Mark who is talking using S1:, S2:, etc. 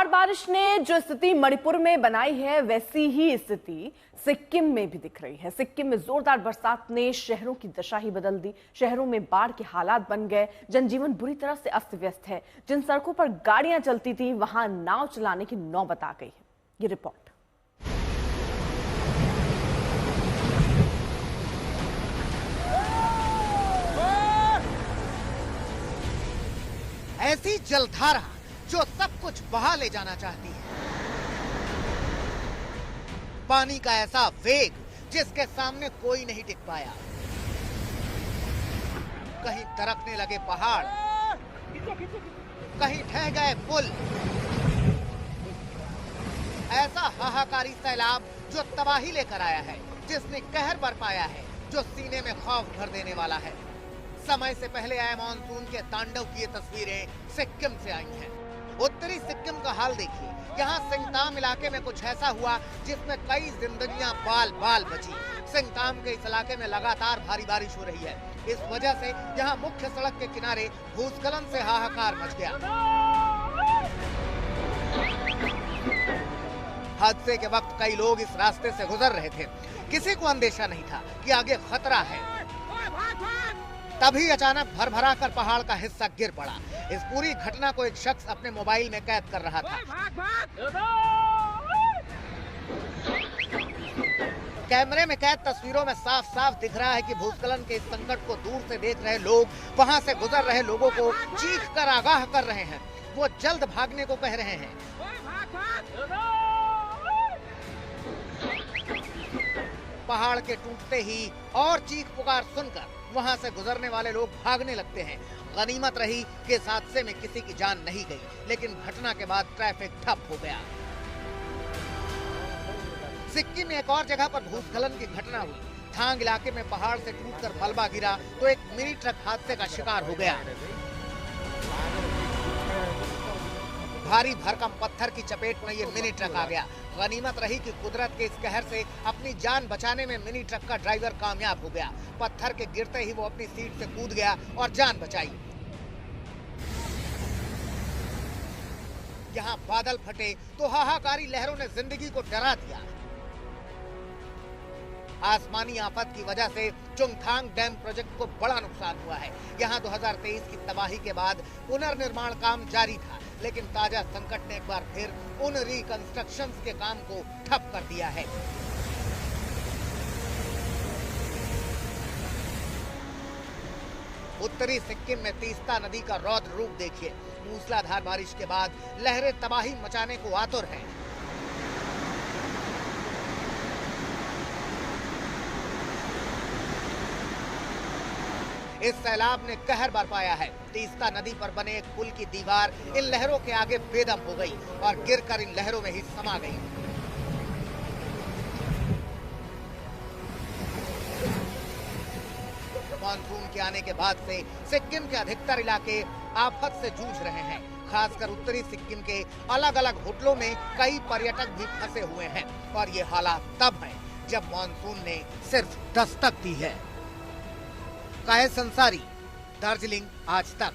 S1: मूसलाधार बारिश ने जो स्थिति मणिपुर में बनाई है वैसी ही स्थिति सिक्किम में भी दिख रही है। सिक्किम में जोरदार बरसात ने शहरों की दशा ही बदल दी। शहरों में बाढ़ के हालात बन गए। जनजीवन बुरी तरह से अस्त व्यस्त है। जिन सड़कों पर गाड़ियां चलती थी वहां नाव चलाने की नौबत आ गई है। ये रिपोर्ट।
S2: ऐसी जलधारा जो सब कुछ बहा ले जाना चाहती है, पानी का ऐसा वेग जिसके सामने कोई नहीं टिक पाया। कहीं दरकने लगे पहाड़, कहीं ढह गए पुल। ऐसा हाहाकारी सैलाब जो तबाही लेकर आया है, जिसने कहर बरपाया है, जो सीने में खौफ भर देने वाला है। समय से पहले आए मानसून के तांडव की ये तस्वीरें सिक्किम से आई हैं। उत्तरी सिक्किम का हाल देखिए। यहाँ सिंगताम इलाके में कुछ ऐसा हुआ जिसमें कई जिंदगियां बाल बाल बची। सिंगताम के इस इलाके में लगातार भारी बारिश हो रही है। इस वजह से यहाँ मुख्य सड़क के किनारे भूस्खलन से हाहाकार मच गया। हादसे के वक्त कई लोग इस रास्ते से गुजर रहे थे। किसी को अंदेशा नहीं था कि आगे खतरा है। तभी अचानक भरभरा कर पहाड़ का हिस्सा गिर पड़ा। इस पूरी घटना को एक शख्स अपने मोबाइल में कैद कर रहा था। कैमरे में कैद तस्वीरों में साफ साफ दिख रहा है कि भूस्खलन के इस संकट को दूर से देख रहे लोग वहां से गुजर रहे लोगों को चीख कर आगाह कर रहे हैं। वो जल्द भागने को कह रहे हैं। पहाड़ के टूटते ही और चीख पुकार सुनकर वहां से गुजरने वाले लोग भागने लगते हैं। गनीमत रही कि इस हादसे में किसी की जान नहीं गई, लेकिन घटना के बाद ट्रैफिक ठप हो गया। सिक्किम में एक और जगह पर भूस्खलन की घटना हुई। थांग इलाके में पहाड़ से टूटकर मलबा गिरा तो एक मिनी ट्रक हादसे का शिकार हो गया। भारी भरकम पत्थर की चपेट में ये मिनी ट्रक आ गया। गनीमत रही कि कुदरत के इस कहर से अपनी जान बचाने में मिनी ट्रक का ड्राइवर कामयाब हो गया। पत्थर के गिरते ही वो अपनी सीट से कूद गया और जान बचाई। यहाँ बादल फटे तो हाहाकारी लहरों ने जिंदगी को डरा दिया। आसमानी आफत की वजह से चुंगथांग डैम प्रोजेक्ट को बड़ा नुकसान हुआ है। यहाँ 2023 की तबाही के बाद पुनर्निर्माण काम जारी था, लेकिन ताजा संकट ने एक बार फिर उन रिकंस्ट्रक्शन के काम को ठप कर दिया है। उत्तरी सिक्किम में तीस्ता नदी का रौद्र रूप देखिए। मूसलाधार बारिश के बाद लहरें तबाही मचाने को आतुर हैं। इस सैलाब ने कहर बरपाया है। तीस्ता नदी पर बने एक पुल की दीवार इन लहरों के आगे बेदम हो गई और गिरकर इन लहरों में ही समा गई। मानसून के आने के बाद से सिक्किम के अधिकतर इलाके आफत से जूझ रहे हैं। खासकर उत्तरी सिक्किम के अलग अलग होटलों में कई पर्यटक भी फंसे हुए हैं और ये हालात तब हैं जब मानसून ने सिर्फ दस्तक दी है। काहे संसारी, दार्जिलिंग आज तक।